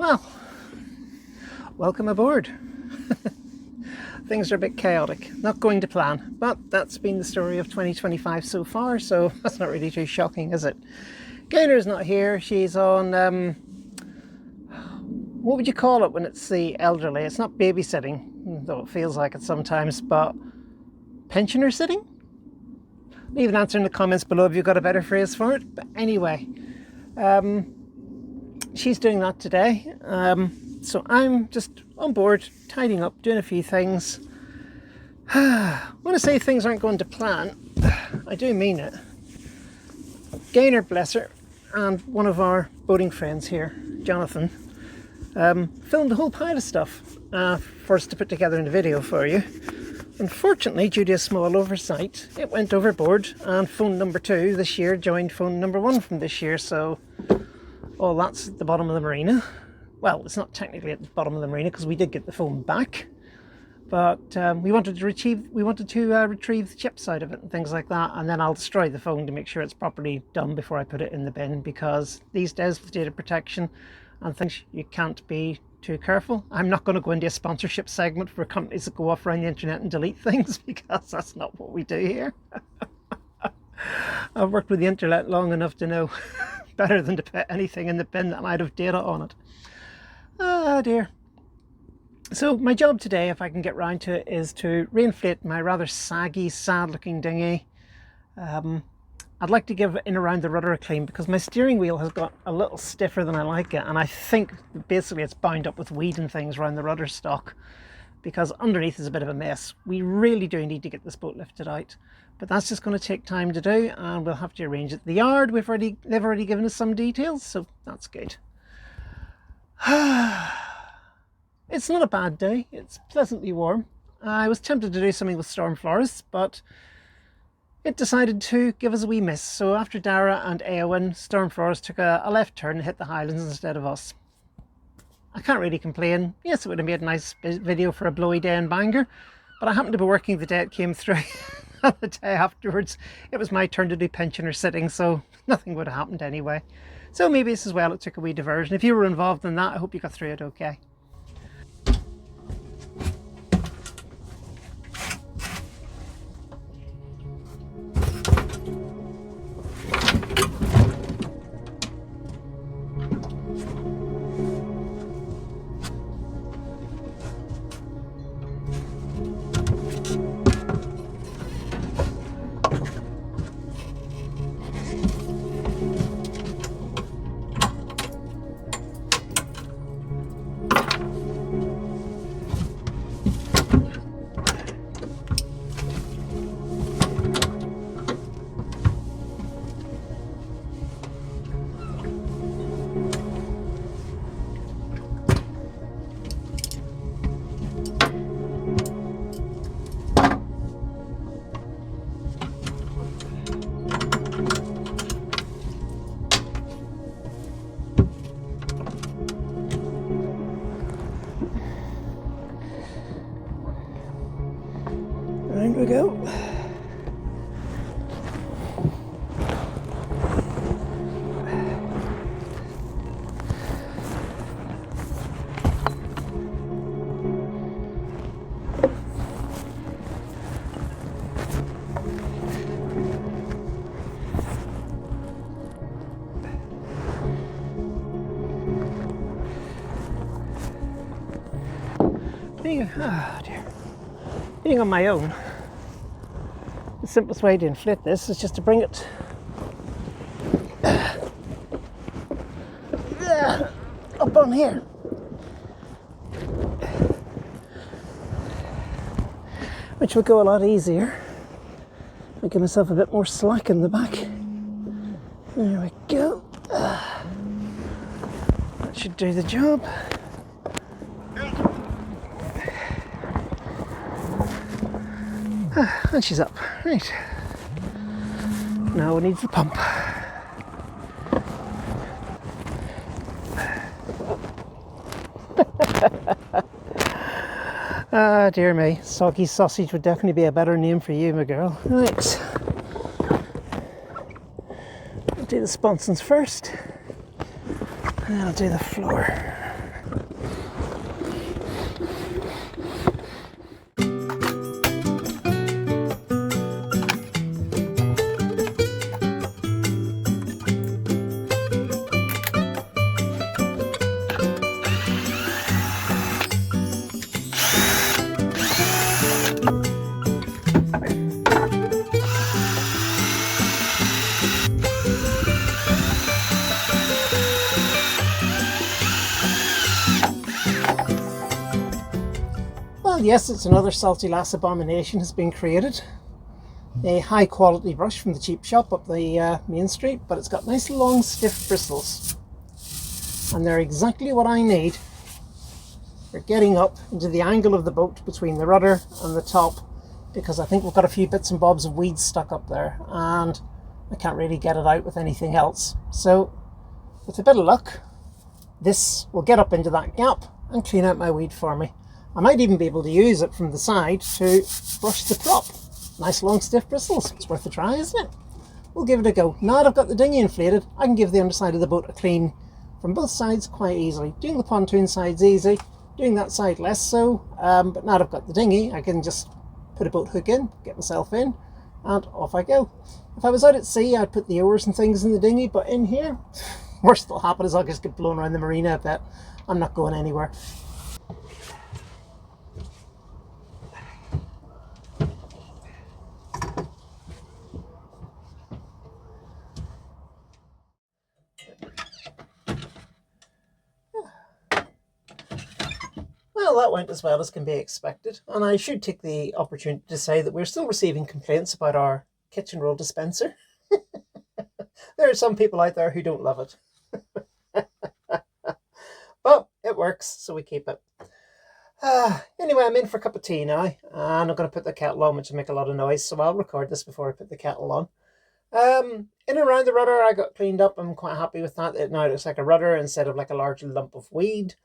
Well, welcome aboard. Things are a bit chaotic, not going to plan, but that's been the story of 2025 so far, so that's not really too shocking, is it? Gainer's not here. She's on, what would you call it when it's the elderly? It's not babysitting, though it feels like it sometimes, but pensioner sitting? Leave an answer in the comments below if you've got a better phrase for it. But anyway, she's doing that today. So I'm just on board, tidying up, doing a few things. When I say things aren't going to plan, I do mean it. Gainer, bless her, and one of our boating friends here, Jonathan, filmed a whole pile of stuff for us to put together in a video for you. Unfortunately, due to a small oversight, it went overboard, and phone number 2 this year joined phone number 1 from this year, so all that's at the bottom of the marina. Well, it's not technically at the bottom of the marina because we did get the phone back, but we wanted to retrieve the chip side of it and things like that, and then I'll destroy the phone to make sure it's properly done before I put it in the bin, because these days with data protection and things, you can't be too careful. I'm not going to go into a sponsorship segment for companies that go off around the internet and delete things, because that's not what we do here. I've worked with the internet long enough to know better than to put anything in the bin that might have data on it. Oh dear. So my job today, if I can get round to it, is to reinflate my rather saggy, sad looking dinghy. I'd like to give in around the rudder a clean, because my steering wheel has got a little stiffer than I like it, and I think basically it's bound up with weed and things around the rudder stock, because underneath is a bit of a mess. We really do need to get this boat lifted out, but that's just going to take time to do, and we'll have to arrange it. The yard, they've already given us some details, so that's good. It's not a bad day. It's pleasantly warm. I was tempted to do something with storm florists, but it decided to give us a wee miss. So after Dara and Eowyn, storm florist took a left turn and hit the Highlands instead of us. I can't really complain. Yes, it would have made a nice video for a blowy day in Bangor, but I happened to be working the day it came through. The day afterwards, it was my turn to do pensioner sitting, so nothing would have happened anyway. So maybe it's as well it took a wee diversion. If you were involved in that, I hope you got through it okay. Round we go. Being on my own, the simplest way to inflate this is just to bring it up on here, which would go a lot easier. I give myself a bit more slack in the back. There we go. That should do the job. And she's up. Right. Now it needs the pump. Ah, dear me. Soggy sausage would definitely be a better name for you, my girl. Right. I'll do the sponsons first. And then I'll do the floor. And yes, it's another salty lass abomination has been created. A high quality brush from the cheap shop up the main street, but it's got nice long stiff bristles. And they're exactly what I need for getting up into the angle of the boat between the rudder and the top, because I think we've got a few bits and bobs of weeds stuck up there and I can't really get it out with anything else. So with a bit of luck, this will get up into that gap and clean out my weed for me. I might even be able to use it from the side to brush the prop. Nice long stiff bristles. It's worth a try, isn't it? We'll give it a go. Now that I've got the dinghy inflated, I can give the underside of the boat a clean from both sides quite easily. Doing the pontoon side's easy, doing that side less so, but now that I've got the dinghy, I can just put a boat hook in, get myself in, and off I go. If I was out at sea, I'd put the oars and things in the dinghy, but in here, worst that'll happen is I'll just get blown around the marina a bit. I'm not going anywhere. Well, that went as well as can be expected, and I should take the opportunity to say that we're still receiving complaints about our kitchen roll dispenser. There are some people out there who don't love it. But it works, so we keep it. Anyway, I'm in for a cup of tea now, and I'm going to put the kettle on, which will make a lot of noise, so I'll record this before I put the kettle on. In and around the rudder, I got cleaned up. I'm quite happy with that. It now looks like a rudder instead of like a large lump of weed.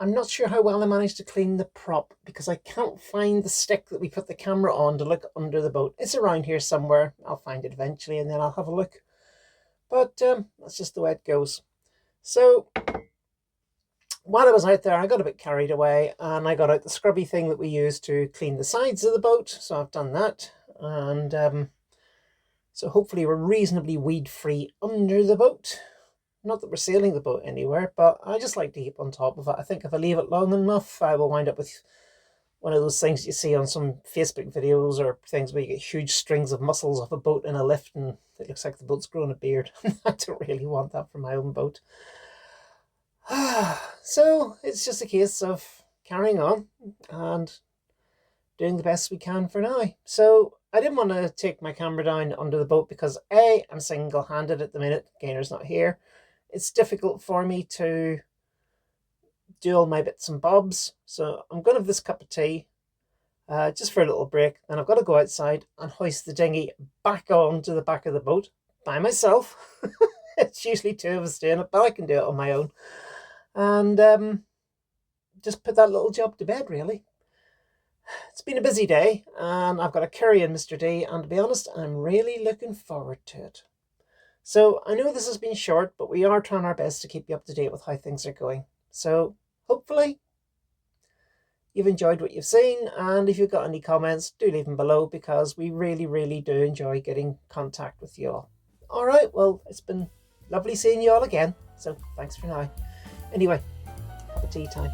I'm not sure how well I managed to clean the prop because I can't find the stick that we put the camera on to look under the boat. It's around here somewhere. I'll find it eventually and then I'll have a look. But that's just the way it goes. So while I was out there, I got a bit carried away and I got out the scrubby thing that we use to clean the sides of the boat. So I've done that. And so hopefully we're reasonably weed-free under the boat. Not that we're sailing the boat anywhere, but I just like to keep on top of it. I think if I leave it long enough, I will wind up with one of those things you see on some Facebook videos or things where you get huge strings of mussels off a boat in a lift and it looks like the boat's growing a beard. I don't really want that for my own boat. So it's just a case of carrying on and doing the best we can for now. So I didn't want to take my camera down under the boat because A, I'm single-handed at the minute. Gainer's not here. It's difficult for me to do all my bits and bobs. So I'm going to have this cup of tea just for a little break. Then I've got to go outside and hoist the dinghy back onto the back of the boat by myself. It's usually two of us doing it, but I can do it on my own. And just put that little job to bed, really. It's been a busy day and I've got a curry in Mr. D, and to be honest, I'm really looking forward to it. So I know this has been short, but we are trying our best to keep you up to date with how things are going. So hopefully you've enjoyed what you've seen, and if you've got any comments, do leave them below because we really, really do enjoy getting contact with you all. All right, well, it's been lovely seeing you all again, so thanks for now. Anyway, cup of tea time.